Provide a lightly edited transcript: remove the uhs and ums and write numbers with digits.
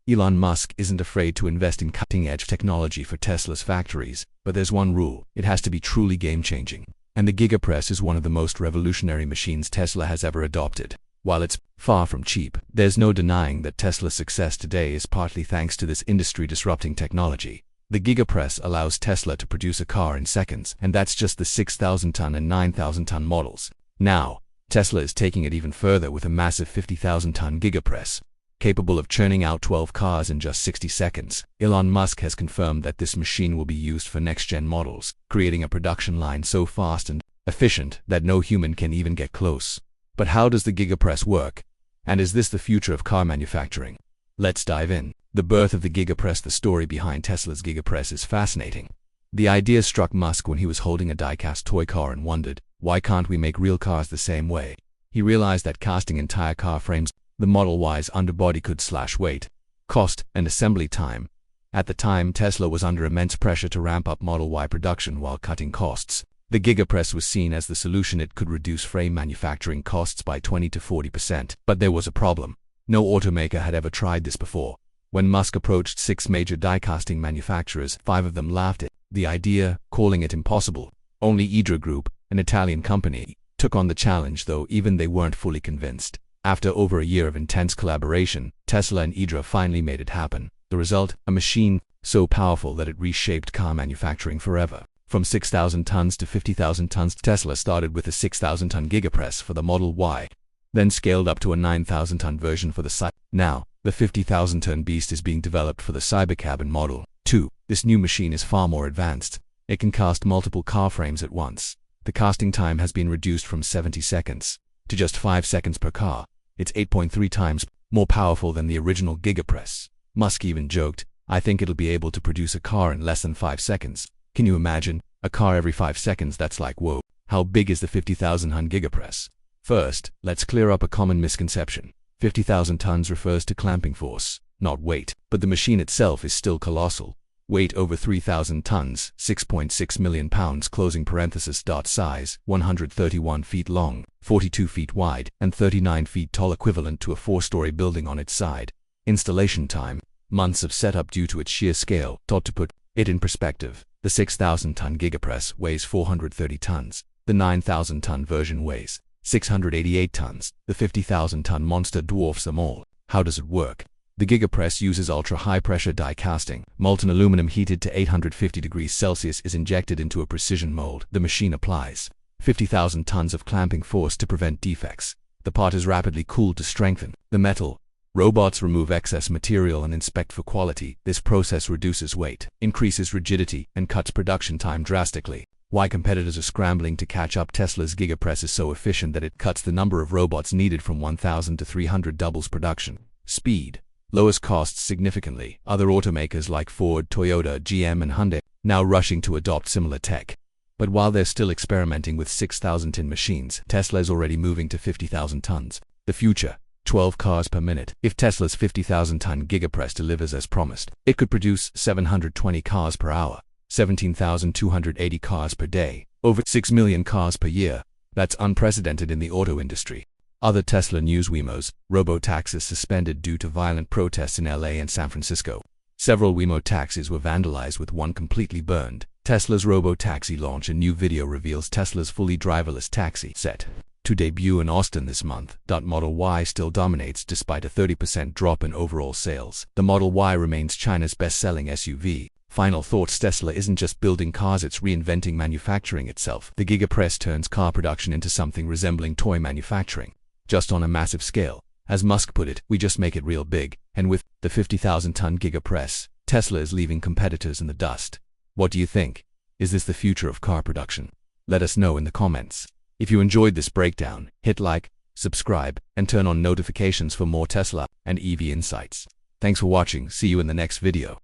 Elon Musk isn't afraid to invest in cutting-edge technology for Tesla's factories, but there's one rule: it has to be truly game-changing. And the Giga Press is one of the most revolutionary machines Tesla has ever adopted. While it's far from cheap, there's no denying that Tesla's success today is partly thanks to this industry-disrupting technology. The Giga Press allows Tesla to produce a car in seconds, and that's just the 6,000-ton and 9,000-ton models. Now, Tesla is taking it even further with a massive 50,000-ton Giga Press, capable of churning out 12 cars in just 60 seconds. Elon Musk has confirmed that this machine will be used for next-gen models, creating a production line so fast and efficient that no human can even get close. But how does the Giga Press work? And is this the future of car manufacturing? Let's dive in. The birth of the Giga Press. The story behind Tesla's Giga Press is fascinating. The idea struck Musk when he was holding a die-cast toy car and wondered, why can't we make real cars the same way? He realized that casting entire car frames, the Model Y's underbody could slash weight, cost, and assembly time. At the time, Tesla was under immense pressure to ramp up Model Y production while cutting costs. The Giga Press was seen as the solution. It could reduce frame manufacturing costs by 20 to 40%. But there was a problem. No automaker had ever tried this before. When Musk approached 6 major die-casting manufacturers, 5 of them laughed at the idea, calling it impossible. Only Idra Group, an Italian company, took on the challenge, though even they weren't fully convinced. After over a year of intense collaboration, Tesla and Idra finally made it happen. The result? A machine so powerful that it reshaped car manufacturing forever. From 6,000 tons to 50,000 tons, Tesla started with a 6,000-ton Giga Press for the Model Y, then scaled up to a 9,000-ton version for the Cybertruck. Now, the 50,000-ton beast is being developed for the Cybercab and Model 2. This new machine is far more advanced. It can cast multiple car frames at once. The casting time has been reduced from 70 seconds to just 5 seconds per car. It's 8.3 times more powerful than the original Giga Press. Musk even joked, "I think it'll be able to produce a car in less than 5 seconds. Can you imagine? A car every 5 seconds, that's like whoa. How big is the 50,000-ton Giga Press? First, let's clear up a common misconception. 50,000 tons refers to clamping force, not weight. But the machine itself is still colossal. Weight over 3,000 tons, 6.6 million pounds, closing parenthesis. Size, 131 feet long, 42 feet wide, and 39 feet tall, equivalent to a 4-story building on its side. Installation time, months of setup due to its sheer scale. To put it in perspective, the 6,000-ton Giga Press weighs 430 tons. The 9,000-ton version weighs 688 tons. The 50,000-ton monster dwarfs them all. How does it work? The Giga Press uses ultra-high-pressure die casting. Molten aluminum heated to 850 degrees Celsius is injected into a precision mold. The machine applies 50,000 tons of clamping force to prevent defects. The part is rapidly cooled to strengthen the metal. Robots remove excess material and inspect for quality. This process reduces weight, increases rigidity, and cuts production time drastically. Why competitors are scrambling to catch up? Tesla's Giga Press is so efficient that it cuts the number of robots needed from 1,000 to 300, doubles production speed, lowers costs significantly. Other automakers like Ford, Toyota, GM, and Hyundai now rushing to adopt similar tech. But while they're still experimenting with 6,000-ton machines, Tesla is already moving to 50,000 tons. The future: 12 cars per minute. If Tesla's 50,000-ton Giga Press delivers as promised, it could produce 720 cars per hour, 17,280 cars per day, over 6 million cars per year. That's unprecedented in the auto industry. Other Tesla news: Waymo's robo-taxis suspended due to violent protests in LA and San Francisco. Several Waymo taxis were vandalized, with one completely burned. Tesla's robo-taxi launch. A new video reveals Tesla's fully driverless taxi, set to debut in Austin this month. Model Y still dominates despite a 30% drop in overall sales. The Model Y remains China's best-selling SUV. Final thoughts: Tesla isn't just building cars, it's reinventing manufacturing itself. The Giga Press turns car production into something resembling toy manufacturing, just on a massive scale. As Musk put it, we just make it real big. And with the 50,000-ton Giga Press, Tesla is leaving competitors in the dust. What do you think? Is this the future of car production? Let us know in the comments. If you enjoyed this breakdown, hit like, subscribe, and turn on notifications for more Tesla and EV insights. Thanks for watching. See you in the next video.